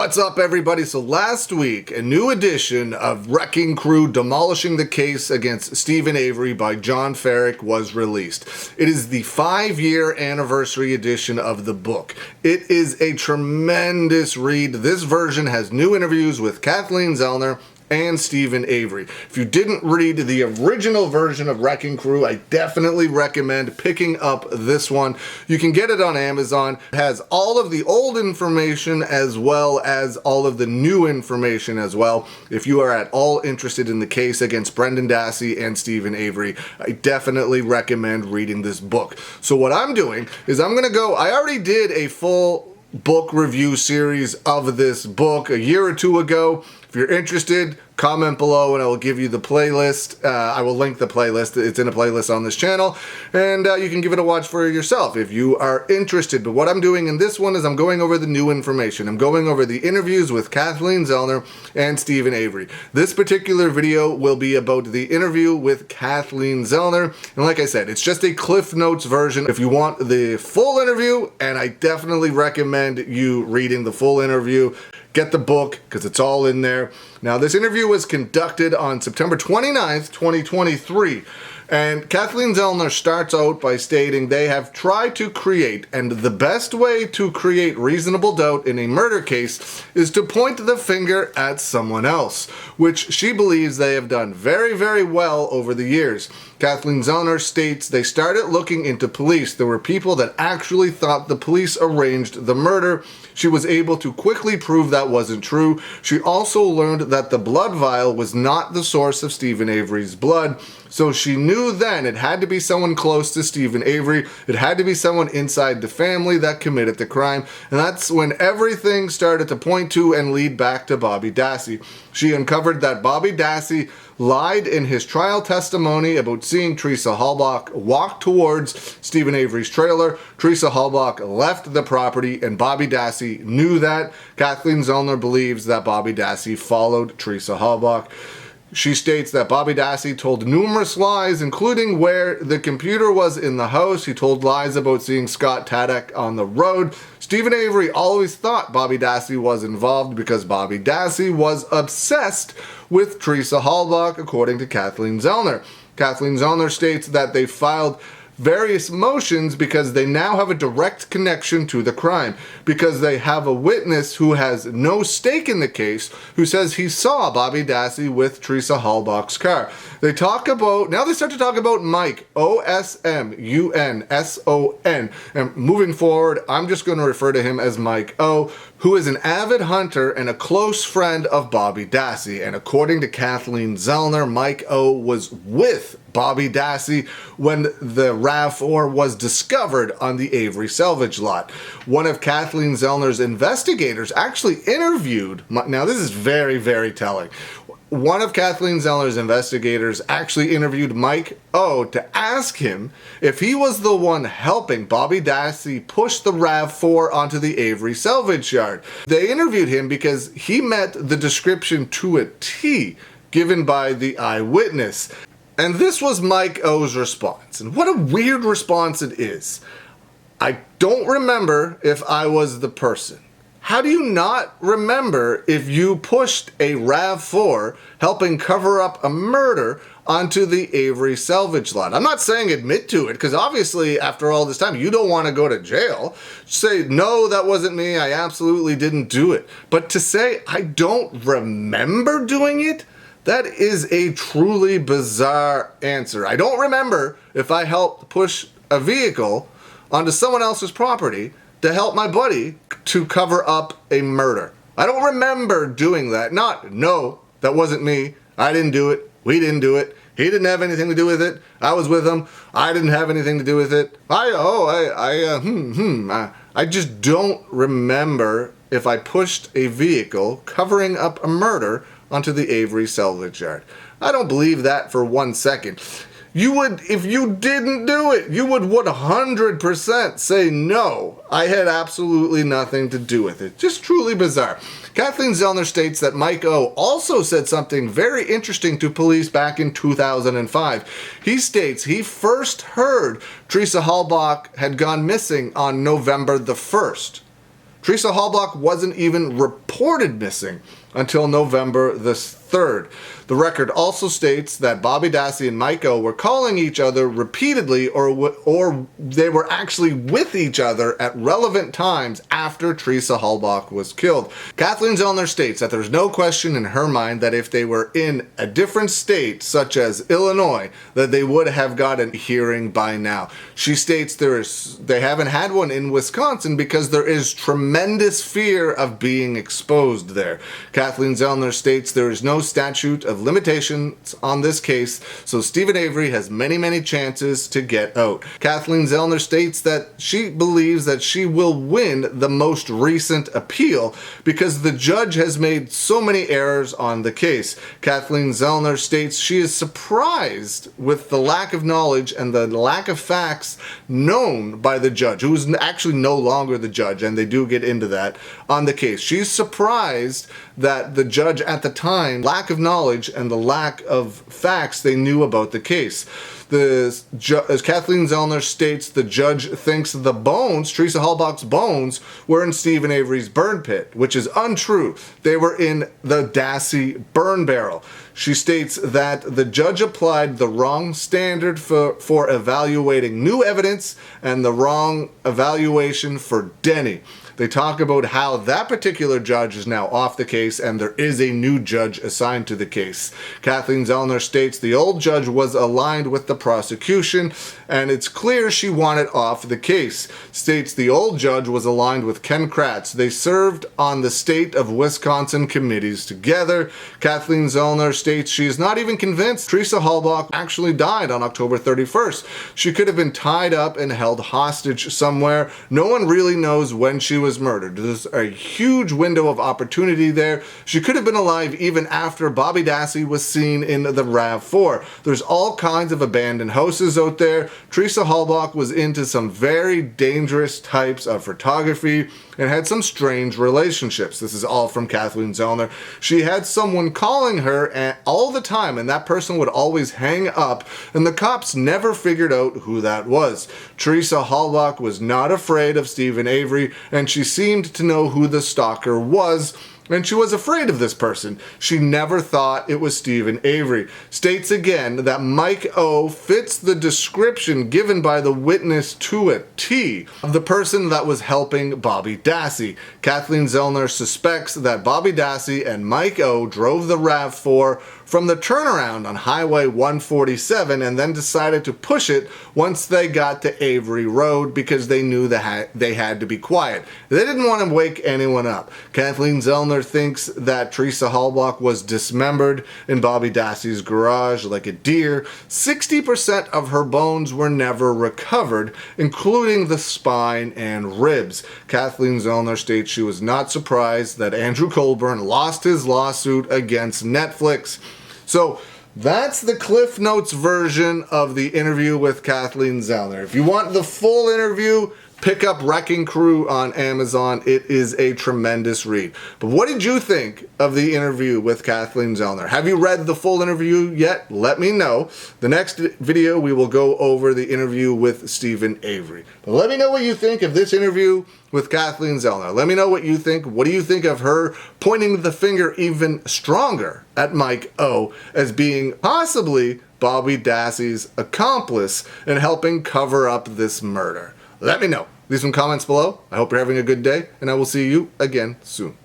What's up, everybody? So last week, a new edition of Wrecking Crew Demolishing the Case Against Stephen Avery by John Ferrick was released. It is the 5-year anniversary edition of the book. It is a tremendous read. This version has new interviews with Kathleen Zellner and Stephen Avery. If you didn't read the original version of Wrecking Crew, I definitely recommend picking up this one. You can get it on Amazon. It has all of the old information as well as all of the new information as well. If you are at all interested in the case against Bobby Dassey and Stephen Avery, I definitely recommend reading this book. So what I'm doing is I already did a full book review series of this book a year or two ago. If you're interested, comment below and I will give you the playlist. I will link the playlist. It's in a playlist on this channel, and you can give it a watch for yourself if you are interested. But what I'm doing in this one is I'm going over the new information. I'm going over the interviews with Kathleen Zellner and Stephen Avery. This particular video will be about the interview with Kathleen Zellner, and like I said, it's just a Cliff Notes version. If you want the full interview, and I definitely recommend you reading the full interview, get the book because it's all in there. Now, this interview was conducted on September 29th, 2023. And Kathleen Zellner starts out by stating they have tried to create, and the best way to create reasonable doubt in a murder case is to point the finger at someone else, which she believes they have done very, very well over the years. Kathleen Zellner states they started looking into police. There were people that actually thought the police arranged the murder. She was able to quickly prove that wasn't true. She also learned that the blood vial was not the source of Stephen Avery's blood. So she knew then it had to be someone close to Stephen Avery. It had to be someone inside the family that committed the crime. And that's when everything started to point to and lead back to Bobby Dassey. She uncovered that Bobby Dassey lied in his trial testimony about seeing Teresa Halbach walk towards Stephen Avery's trailer. Teresa Halbach left the property and Bobby Dassey knew that. Kathleen Zellner believes that Bobby Dassey followed Teresa Halbach. She states that Bobby Dassey told numerous lies, including where the computer was in the house. He told lies about seeing Scott Tadek on the road. Stephen Avery always thought Bobby Dassey was involved because Bobby Dassey was obsessed with Teresa Halbach, according to Kathleen Zellner. Kathleen Zellner states that they filed various motions because they now have a direct connection to the crime, because they have a witness who has no stake in the case who says he saw Bobby Dassey with Teresa Halbach's car. They start to talk about Mike, O-S-M-U-N-S-O-N, and moving forward, I'm just going to refer to him as Mike O, who is an avid hunter and a close friend of Bobby Dassey. And according to Kathleen Zellner, Mike O was with Bobby Dassey when the RAV4 was discovered on the Avery salvage lot. One of Kathleen Zellner's investigators actually interviewed, now this is very, very telling. One of Kathleen Zellner's investigators actually interviewed Mike O to ask him if he was the one helping Bobby Dassey push the RAV4 onto the Avery salvage yard. They interviewed him because he met the description to a T given by the eyewitness. And this was Mike O's response. And what a weird response it is. I don't remember if I was the person. How do you not remember if you pushed a RAV4 helping cover up a murder onto the Avery salvage lot? I'm not saying admit to it, because obviously after all this time you don't want to go to jail. Say, no, that wasn't me, I absolutely didn't do it. But to say I don't remember doing it, that is a truly bizarre answer. I don't remember if I helped push a vehicle onto someone else's property to help my buddy to cover up a murder. I don't remember doing that. No, that wasn't me. I didn't do it. We didn't do it. He didn't have anything to do with it. I was with him. I didn't have anything to do with it. I just don't remember if I pushed a vehicle covering up a murder onto the Avery salvage yard. I don't believe that for 1 second. You would, if you didn't do it, you would 100% say, no, I had absolutely nothing to do with it. Just truly bizarre. Kathleen Zellner states that Mike O also said something very interesting to police back in 2005. He states he first heard Teresa Halbach had gone missing on November the 1st. Teresa Halbach wasn't even reported missing until November the 3rd. The record also states that Bobby Dassey and Mike O were calling each other repeatedly, or they were actually with each other at relevant times after Teresa Halbach was killed. Kathleen Zellner states that there's no question in her mind that if they were in a different state, such as Illinois, that they would have gotten a hearing by now. She states they haven't had one in Wisconsin because there is tremendous fear of being exposed there. Kathleen Zellner states there is no statute of limitations on this case, so Steven Avery has many chances to get out. Kathleen Zellner states that she believes that she will win the most recent appeal because the judge has made so many errors on the case. Kathleen Zellner states she is surprised with the lack of knowledge and the lack of facts known by the judge, who is actually no longer the judge, and they do get into that on the case. She's surprised that the judge at the time, lack of knowledge and the lack of facts they knew about the case. As Kathleen Zellner states, the judge thinks the bones, Teresa Halbach's bones, were in Steven Avery's burn pit, which is untrue. They were in the Dassey burn barrel. She states that the judge applied the wrong standard for evaluating new evidence and the wrong evaluation for Denny. They talk about how that particular judge is now off the case and there is a new judge assigned to the case. Kathleen Zellner states the old judge was aligned with the prosecution and it's clear she wanted off the case. States the old judge was aligned with Ken Kratz. They served on the state of Wisconsin committees together. Kathleen Zellner states she is not even convinced Teresa Halbach actually died on October 31st. She could have been tied up and held hostage somewhere. No one really knows when she was murdered. There's a huge window of opportunity there. She could have been alive even after Bobby Dassey was seen in the RAV4. There's all kinds of abandoned houses out there. Teresa Halbach was into some very dangerous types of photography and had some strange relationships. This is all from Kathleen Zellner. She had someone calling her all the time, and that person would always hang up, and the cops never figured out who that was. Teresa Halbach was not afraid of Steven Avery, and she seemed to know who the stalker was, and she was afraid of this person. She never thought it was Steven Avery. States again that Mike O fits the description given by the witness to a T of the person that was helping Bobby Dassey. Kathleen Zellner suspects that Bobby Dassey and Mike O drove the RAV4 from the turnaround on Highway 147 and then decided to push it once they got to Avery Road because they knew they had to be quiet. They didn't want to wake anyone up. Kathleen Zellner thinks that Teresa Halbach was dismembered in Bobby Dassey's garage like a deer. 60% of her bones were never recovered, including the spine and ribs. Kathleen Zellner states she was not surprised that Andrew Colburn lost his lawsuit against Netflix. So that's the Cliff Notes version of the interview with Kathleen Zellner. If you want the full interview, pick up Wrecking Crew on Amazon. It is a tremendous read. But what did you think of the interview with Kathleen Zellner? Have you read the full interview yet? Let me know. The next video, we will go over the interview with Steven Avery. But let me know what you think of this interview with Kathleen Zellner. Let me know what you think. What do you think of her pointing the finger even stronger at Mike O as being possibly Bobby Dassey's accomplice in helping cover up this murder? Let me know. Leave some comments below. I hope you're having a good day, and I will see you again soon.